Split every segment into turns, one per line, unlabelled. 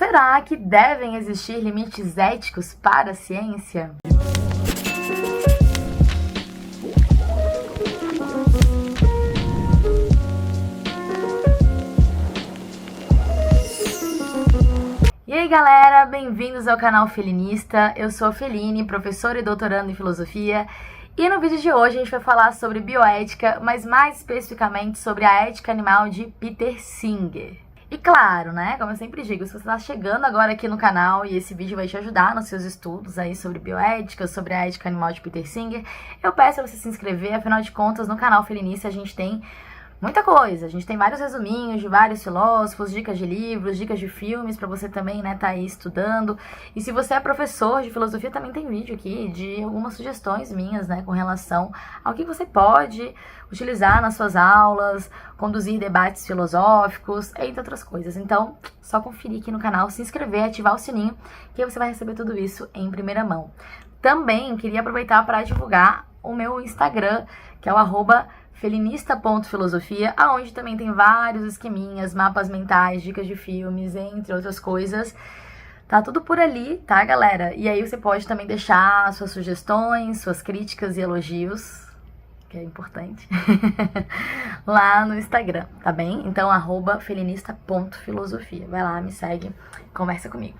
Será que devem existir limites éticos para a ciência? E aí galera, bem-vindos ao canal Felinista. Eu sou a Feline, professora e doutoranda em filosofia. E no vídeo de hoje a gente vai falar sobre bioética, mas mais especificamente sobre a ética animal de Peter Singer. E claro, né, como eu sempre digo, se você está chegando agora aqui no canal e esse vídeo vai te ajudar nos seus estudos aí sobre bioética, sobre a ética animal de Peter Singer, eu peço a você se inscrever, afinal de contas no canal Felinista a gente tem muita coisa, a gente tem vários resuminhos de vários filósofos, dicas de livros, dicas de filmes pra você também, né, tá aí estudando. E se você é professor de filosofia, também tem vídeo aqui de algumas sugestões minhas, né, com relação ao que você pode utilizar nas suas aulas, conduzir debates filosóficos, entre outras coisas. Então, só conferir aqui no canal, se inscrever, ativar o sininho, que aí você vai receber tudo isso em primeira mão. Também queria aproveitar para divulgar o meu Instagram, que é o @felinista.filosofia, aonde também tem vários esqueminhas, mapas mentais, dicas de filmes, entre outras coisas. Tá tudo por ali, tá, galera? E aí você pode também deixar suas sugestões, suas críticas e elogios, que é importante, lá no Instagram, tá bem? Então, @felinista.filosofia. Vai lá, me segue, conversa comigo.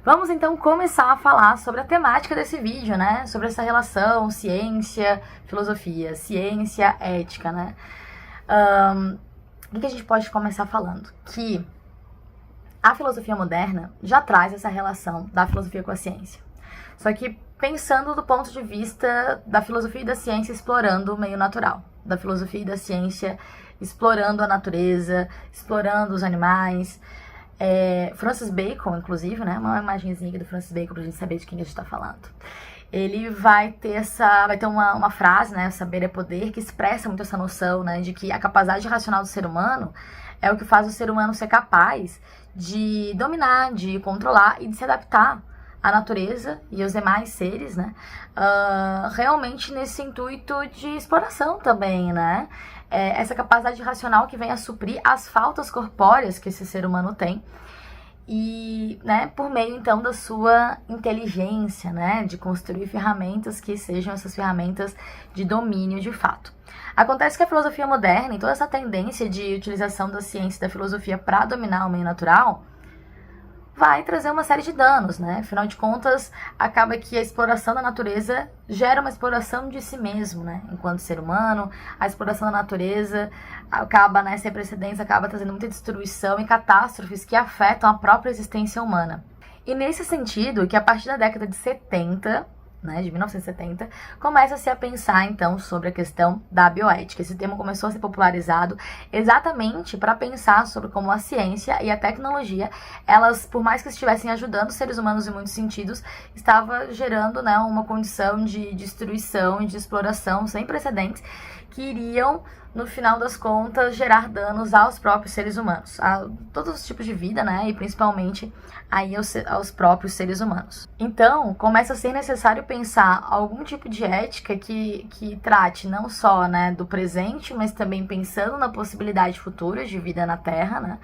Vamos então começar a falar sobre a temática desse vídeo, né? Sobre essa relação ciência, filosofia, ciência, ética, né? O que a gente pode começar falando? Que a filosofia moderna já traz essa relação da filosofia com a ciência. Só que pensando do ponto de vista da filosofia e da ciência explorando o meio natural. Da filosofia e da ciência explorando a natureza, explorando os animais. Francis Bacon, inclusive, né? Uma imagenzinha aqui do Francis Bacon pra gente saber de quem a gente tá falando. Ele vai ter uma frase, né? Saber é poder, que expressa muito essa noção, né? De que a capacidade racional do ser humano é o que faz o ser humano ser capaz de dominar, de controlar e de se adaptar à natureza e aos demais seres, né? Realmente nesse intuito de exploração também, né? Essa capacidade racional que vem a suprir as faltas corpóreas que esse ser humano tem e, né, por meio então da sua inteligência, né, de construir ferramentas que sejam essas ferramentas de domínio de fato. Acontece que a filosofia moderna e toda essa tendência de utilização da ciência e da filosofia para dominar o meio natural vai trazer uma série de danos, né? Afinal de contas, acaba que a exploração da natureza gera uma exploração de si mesmo, né? Enquanto ser humano, a exploração da natureza acaba, né, sem precedentes, acaba trazendo muita destruição e catástrofes que afetam a própria existência humana. E nesse sentido, que a partir da década de 70, né, de 1970, começa-se a pensar, então, sobre a questão da bioética. Esse termo começou a ser popularizado exatamente para pensar sobre como a ciência e a tecnologia, elas, por mais que estivessem ajudando os seres humanos em muitos sentidos, estava gerando, né, uma condição de destruição e de exploração sem precedentes que iriam, no final das contas, gerar danos aos próprios seres humanos, a todos os tipos de vida, né, e principalmente aí aos próprios seres humanos. Então, começa a ser necessário pensar algum tipo de ética que trate não só, né, do presente, mas também pensando na possibilidade futura de vida na Terra, né,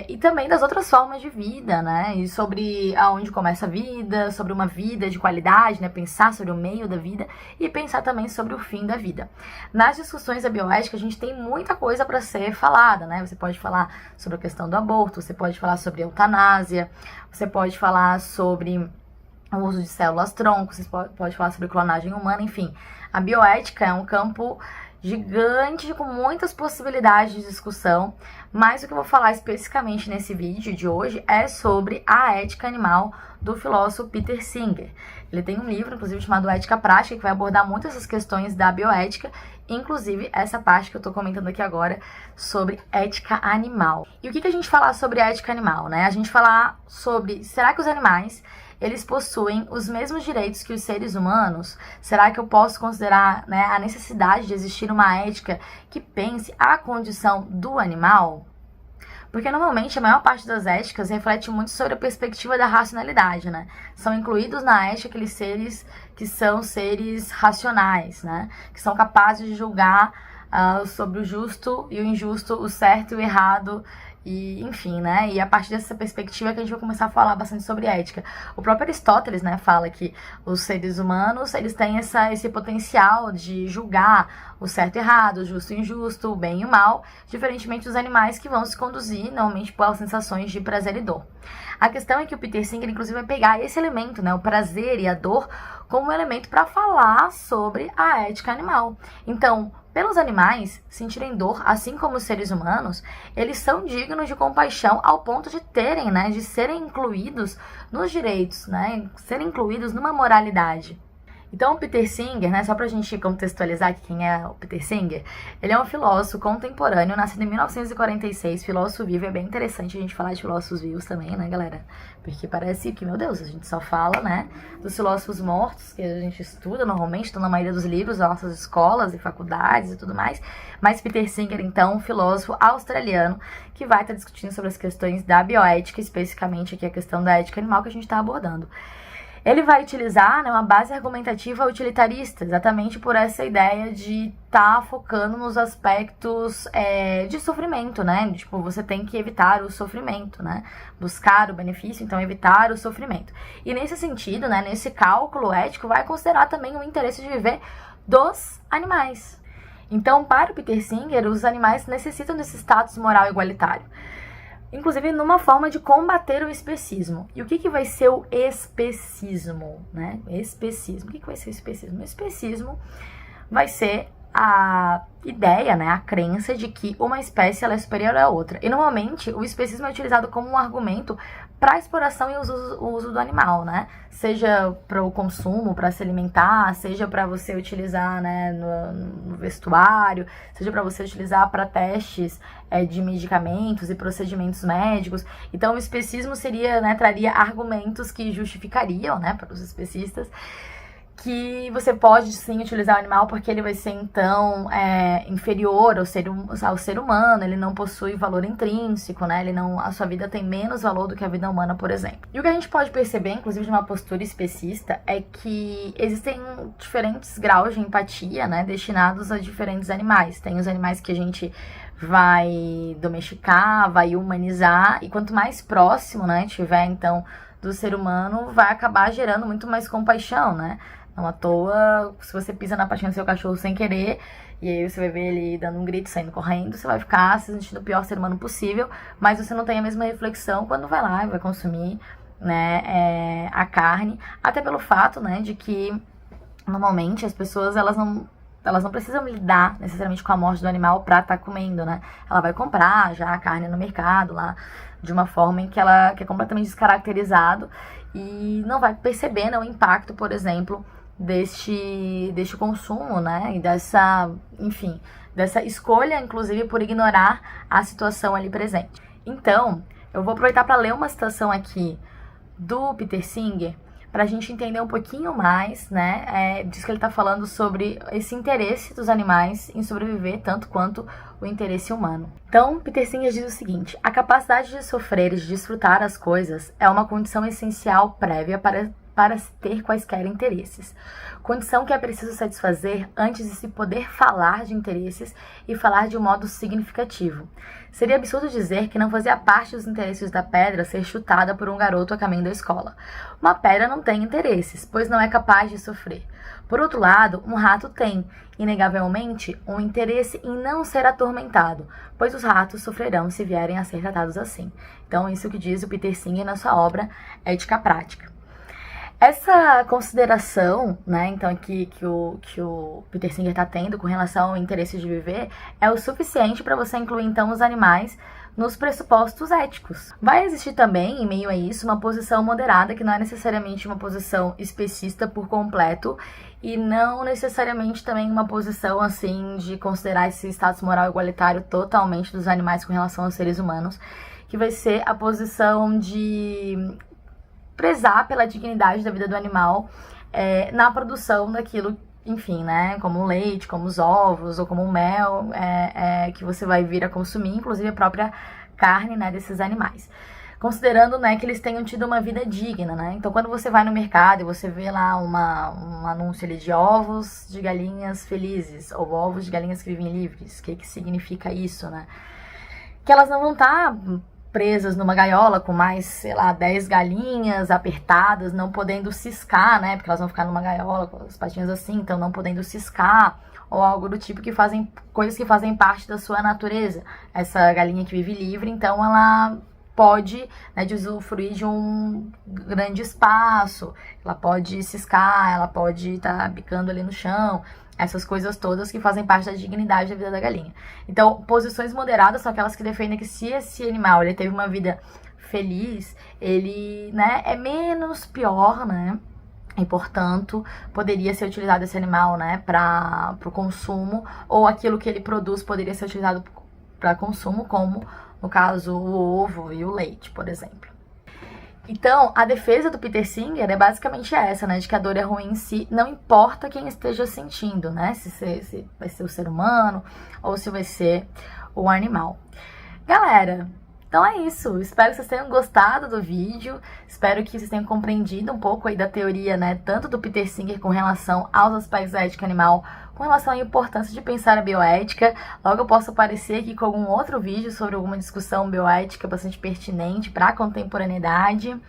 e também das outras formas de vida, né? E sobre aonde começa a vida, sobre uma vida de qualidade, né? Pensar sobre o meio da vida e pensar também sobre o fim da vida. Nas discussões da bioética, a gente tem muita coisa para ser falada, né? Você pode falar sobre a questão do aborto, você pode falar sobre a eutanásia, você pode falar sobre o uso de células-tronco, você pode falar sobre clonagem humana, enfim. A bioética é um campo gigante, com muitas possibilidades de discussão, mas o que eu vou falar especificamente nesse vídeo de hoje é sobre a ética animal do filósofo Peter Singer. Ele tem um livro, inclusive, chamado Ética Prática, que vai abordar muitas essas questões da bioética, inclusive essa parte que eu tô comentando aqui agora sobre ética animal. E o que a gente falar sobre ética animal, né? A gente falar sobre, será que os animais eles possuem os mesmos direitos que os seres humanos? Será que eu posso considerar, né, a necessidade de existir uma ética que pense a condição do animal? Porque normalmente a maior parte das éticas reflete muito sobre a perspectiva da racionalidade, né? São incluídos na ética aqueles seres que são seres racionais, né? Que são capazes de julgar sobre o justo e o injusto, o certo e o errado, E, enfim, né? E a partir dessa perspectiva que a gente vai começar a falar bastante sobre ética. O próprio Aristóteles, né, fala que os seres humanos, eles têm esse potencial de julgar o certo e errado, o justo e injusto, o bem e o mal, diferentemente dos animais que vão se conduzir, normalmente, pelas sensações de prazer e dor. A questão é que o Peter Singer, inclusive, vai pegar esse elemento, né, o prazer e a dor, como um elemento para falar sobre a ética animal. Então, pelos animais sentirem dor, assim como os seres humanos, eles são dignos de compaixão ao ponto de terem, né, de serem incluídos nos direitos, né, serem incluídos numa moralidade. Então, o Peter Singer, né, só pra gente contextualizar aqui quem é o Peter Singer, ele é um filósofo contemporâneo, nascido em 1946, filósofo vivo. É bem interessante a gente falar de filósofos vivos também, né, galera? Porque parece que, meu Deus, a gente só fala, né, dos filósofos mortos, que a gente estuda normalmente, estão na maioria dos livros das nossas escolas e faculdades e tudo mais. Mas Peter Singer, então, um filósofo australiano, que vai estar discutindo sobre as questões da bioética, especificamente aqui a questão da ética animal que a gente está abordando. Ele vai utilizar, né, uma base argumentativa utilitarista, exatamente por essa ideia de estar focando nos aspectos de sofrimento, né? Tipo, você tem que evitar o sofrimento, né? Buscar o benefício, então evitar o sofrimento. E nesse sentido, né, nesse cálculo ético, vai considerar também o interesse de viver dos animais. Então, para o Peter Singer, os animais necessitam desse status moral igualitário. Inclusive numa forma de combater o especismo. E o que vai ser o especismo, né? Especismo. O que vai ser o especismo? O especismo vai ser a ideia, né, a crença de que uma espécie ela é superior à outra. E normalmente o especismo é utilizado como um argumento para a exploração e o uso do animal, né? Seja para o consumo, para se alimentar, seja para você utilizar, né, no vestuário, seja para você utilizar para testes de medicamentos e procedimentos médicos. Então o especismo seria, né, traria argumentos que justificariam, né, para os especistas, que você pode sim utilizar o animal porque ele vai ser então inferior ao ser humano, ele não possui valor intrínseco, né? A sua vida tem menos valor do que a vida humana, por exemplo. E o que a gente pode perceber, inclusive de uma postura especista, é que existem diferentes graus de empatia, né, destinados a diferentes animais. Tem os animais que a gente vai domesticar, vai humanizar, e quanto mais próximo, né, tiver então do ser humano, vai acabar gerando muito mais compaixão, né? Não à toa, se você pisa na patinha do seu cachorro sem querer, e aí você vai ver ele dando um grito, saindo correndo, você vai ficar se sentindo o pior ser humano possível, mas você não tem a mesma reflexão quando vai lá e vai consumir, né, a carne, até pelo fato, né, de que normalmente as pessoas, elas não precisam lidar necessariamente com a morte do animal pra estar comendo, né? Ela vai comprar já a carne no mercado lá, de uma forma em que que é completamente descaracterizado e não vai perceber, né, o impacto, por exemplo, deste consumo, né, e dessa escolha, inclusive, por ignorar a situação ali presente. Então, eu vou aproveitar para ler uma citação aqui do Peter Singer, para a gente entender um pouquinho mais, né, disso que ele está falando sobre esse interesse dos animais em sobreviver tanto quanto o interesse humano. Então, Peter Singer diz o seguinte: a capacidade de sofrer e de desfrutar as coisas é uma condição essencial prévia para se ter quaisquer interesses. Condição que é preciso satisfazer antes de se poder falar de interesses e falar de um modo significativo. Seria absurdo dizer que não fazia parte dos interesses da pedra ser chutada por um garoto a caminho da escola. Uma pedra não tem interesses, pois não é capaz de sofrer. Por outro lado, um rato tem, inegavelmente, um interesse em não ser atormentado, pois os ratos sofrerão se vierem a ser tratados assim. Então, isso que diz o Peter Singer na sua obra Ética Prática. Essa consideração, né, então, que o Peter Singer está tendo com relação ao interesse de viver é o suficiente para você incluir, então, os animais nos pressupostos éticos. Vai existir também, em meio a isso, uma posição moderada, que não é necessariamente uma posição especista por completo, e não necessariamente também uma posição, assim, de considerar esse status moral igualitário totalmente dos animais com relação aos seres humanos, que vai ser a posição de prezar pela dignidade da vida do animal na produção daquilo, enfim, né, como o leite, como os ovos, ou como o mel que você vai vir a consumir, inclusive a própria carne, né, desses animais. Considerando, né, que eles tenham tido uma vida digna, né? Então, quando você vai no mercado e você vê lá um anúncio ali de ovos de galinhas felizes, ou ovos de galinhas que vivem livres, o que significa isso, né? que elas não vão estar presas numa gaiola com mais, sei lá, 10 galinhas apertadas, não podendo ciscar, né? Porque elas vão ficar numa gaiola com as patinhas assim, então não podendo ciscar, ou algo do tipo, que fazem coisas que fazem parte da sua natureza. Essa galinha que vive livre, então ela pode, né, usufruir de um grande espaço, ela pode ciscar, ela pode estar bicando ali no chão, essas coisas todas que fazem parte da dignidade da vida da galinha. Então, posições moderadas são aquelas que defendem que se esse animal ele teve uma vida feliz, ele, né, é menos pior, né? E, portanto, poderia ser utilizado esse animal, né, para o consumo, ou aquilo que ele produz poderia ser utilizado para consumo, como, no caso, o ovo e o leite, por exemplo. Então, a defesa do Peter Singer é basicamente essa, né, de que a dor é ruim em si, não importa quem esteja sentindo, né, se vai ser o ser humano ou se vai ser o animal. Galera, então é isso, espero que vocês tenham gostado do vídeo, espero que vocês tenham compreendido um pouco aí da teoria, né, tanto do Peter Singer com relação aos aspectos da ética animal, com relação à importância de pensar a bioética. Logo eu posso aparecer aqui com algum outro vídeo sobre alguma discussão bioética bastante pertinente para a contemporaneidade.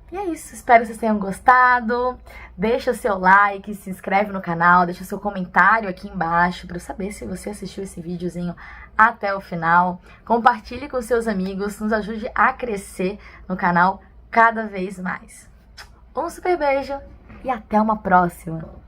E é isso, espero que vocês tenham gostado. Deixa o seu like, se inscreve no canal, deixa o seu comentário aqui embaixo para eu saber se você assistiu esse videozinho até o final. Compartilhe com seus amigos, nos ajude a crescer no canal cada vez mais. Um super beijo e até uma próxima!